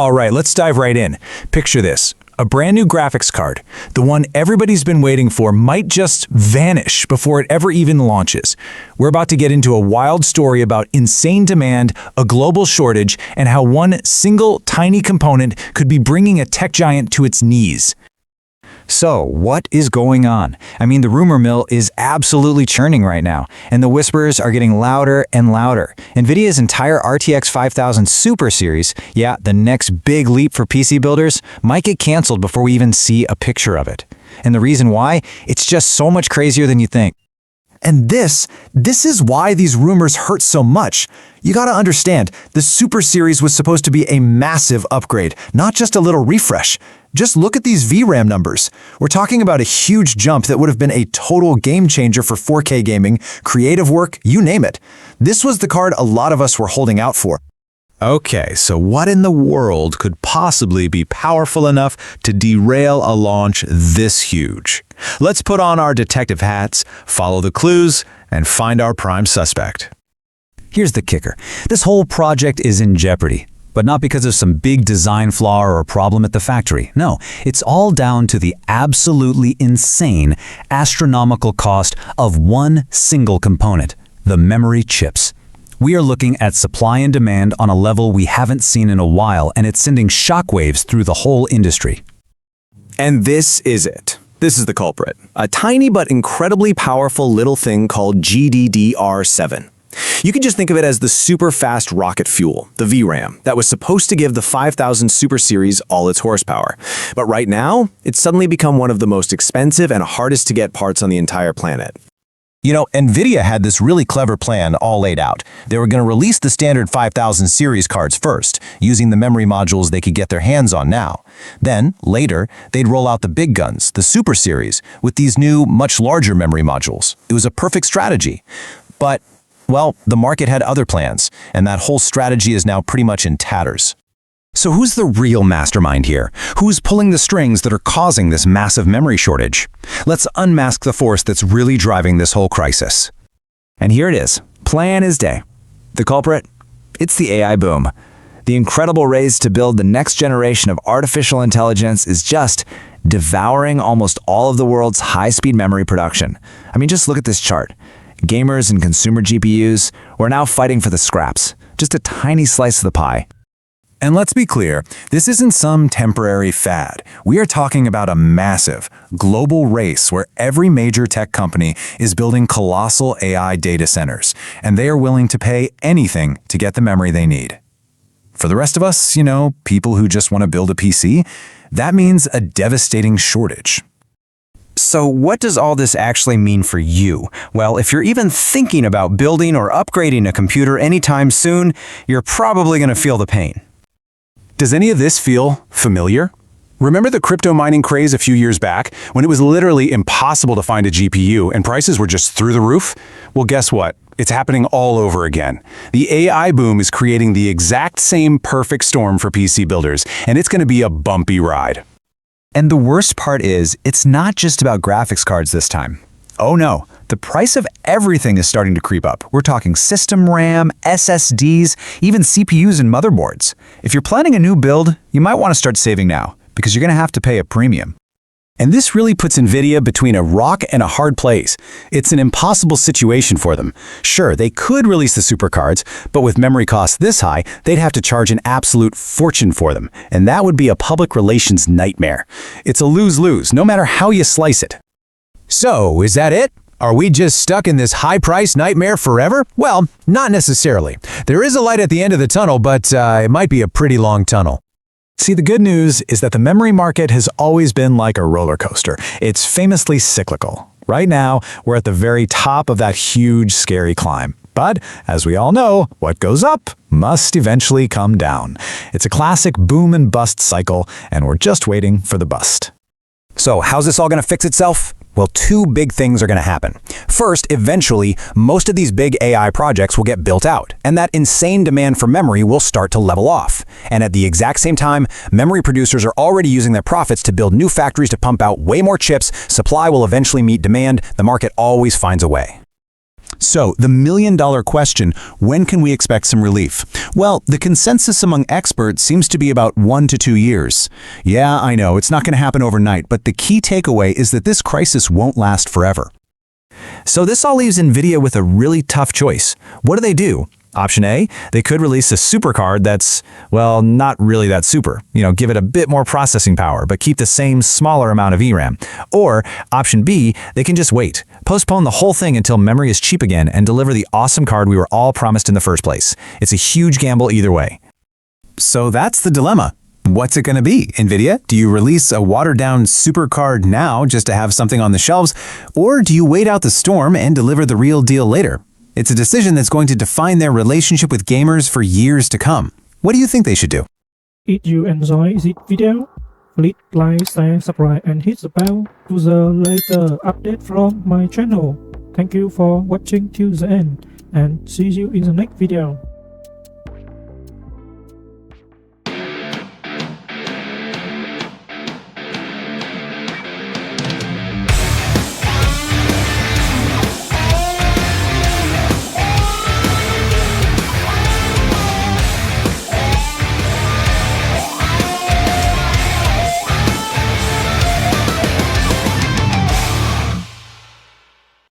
All right, let's dive right in. Picture this. A brand new graphics card, the one everybody's been waiting for, might just vanish before it ever even launches. We're about to get into a wild story about insane demand, a global shortage, and how one single tiny component could be bringing a tech giant to its knees. So, what is going on? I mean, the rumor mill is absolutely churning right now, and the whispers are getting louder and louder. Nvidia's entire RTX 5000 Super series, yeah, the next big leap for PC builders, might get canceled before we even see a picture of it. And the reason why? It's just so much crazier than you think. And this is why these rumors hurt so much. You gotta understand, the Super Series was supposed to be a massive upgrade, not just a little refresh. Just look at these VRAM numbers. We're talking about a huge jump that would have been a total game changer for 4K gaming, creative work, you name it. This was the card a lot of us were holding out for. Okay, so what in the world could possibly be powerful enough to derail a launch this huge? Let's put on our detective hats, follow the clues, and find our prime suspect. Here's the kicker. This whole project is in jeopardy. But not because of some big design flaw or a problem at the factory. No, it's all down to the absolutely insane, astronomical cost of one single component, the memory chips. We are looking at supply and demand on a level we haven't seen in a while, and it's sending shockwaves through the whole industry. And this is it. This is the culprit. A tiny but incredibly powerful little thing called GDDR7. You can just think of it as the super fast rocket fuel, the VRAM, that was supposed to give the 5000 Super Series all its horsepower. But right now, it's suddenly become one of the most expensive and hardest to get parts on the entire planet. You know, Nvidia had this really clever plan all laid out. They were going to release the standard 5000 series cards first, using the memory modules they could get their hands on now. Then, later, they'd roll out the big guns, the Super Series, with these new, much larger memory modules. It was a perfect strategy. But well, the market had other plans, and that whole strategy is now pretty much in tatters. So who's the real mastermind here? Who's pulling the strings that are causing this massive memory shortage? Let's unmask the force that's really driving this whole crisis. And here it is. Plain as day. The culprit? It's the AI boom. The incredible race to build the next generation of artificial intelligence is just devouring almost all of the world's high-speed memory production. I mean, just look at this chart. Gamers and consumer GPUs, we're now fighting for the scraps, just a tiny slice of the pie. And let's be clear, this isn't some temporary fad. We are talking about a massive, global race where every major tech company is building colossal AI data centers, and they are willing to pay anything to get the memory they need. For the rest of us, you know, people who just want to build a PC, that means a devastating shortage. So what does all this actually mean for you? Well, if you're even thinking about building or upgrading a computer anytime soon, you're probably going to feel the pain. Does any of this feel familiar? Remember the crypto mining craze a few years back, when it was literally impossible to find a GPU and prices were just through the roof? Well, guess what? It's happening all over again. The AI boom is creating the exact same perfect storm for PC builders, and it's going to be a bumpy ride. And the worst part is, it's not just about graphics cards this time. Oh no, the price of everything is starting to creep up. We're talking system RAM, SSDs, even CPUs and motherboards. If you're planning a new build, you might want to start saving now, because you're going to have to pay a premium. And this really puts Nvidia between a rock and a hard place. It's an impossible situation for them. Sure, they could release the supercards, but with memory costs this high, they'd have to charge an absolute fortune for them, and that would be a public relations nightmare. It's a lose-lose, no matter how you slice it. So, is that it? Are we just stuck in this high-price nightmare forever? Well, not necessarily. There is a light at the end of the tunnel, but it might be a pretty long tunnel. See, the good news is that the memory market has always been like a roller coaster. It's famously cyclical. Right now, we're at the very top of that huge, scary climb. But, as we all know, what goes up must eventually come down. It's a classic boom and bust cycle, and we're just waiting for the bust. So, how's this all going to fix itself? Well, two big things are going to happen. First, eventually, most of these big AI projects will get built out, and that insane demand for memory will start to level off. And at the exact same time, memory producers are already using their profits to build new factories to pump out way more chips. Supply will eventually meet demand. The market always finds a way. So, the million-dollar question, when can we expect some relief? Well, the consensus among experts seems to be about 1 to 2 years. Yeah, I know, it's not going to happen overnight, but the key takeaway is that this crisis won't last forever. So this all leaves Nvidia with a really tough choice. What do? Option A, they could release a supercard that's, well, not really that super. Give it a bit more processing power, but keep the same smaller amount of VRAM. Or option B, they can just wait, postpone the whole thing until memory is cheap again and deliver the awesome card we were all promised in the first place. It's a huge gamble either way. So that's the dilemma. What's it going to be, Nvidia? Do you release a watered-down supercard now just to have something on the shelves, or do you wait out the storm and deliver the real deal later? It's a decision that's going to define their relationship with gamers for years to come. What do you think they should do? If you enjoy this video, please like, share, subscribe and hit the bell to the later update from my channel. Thank you for watching till the end and see you in the next video.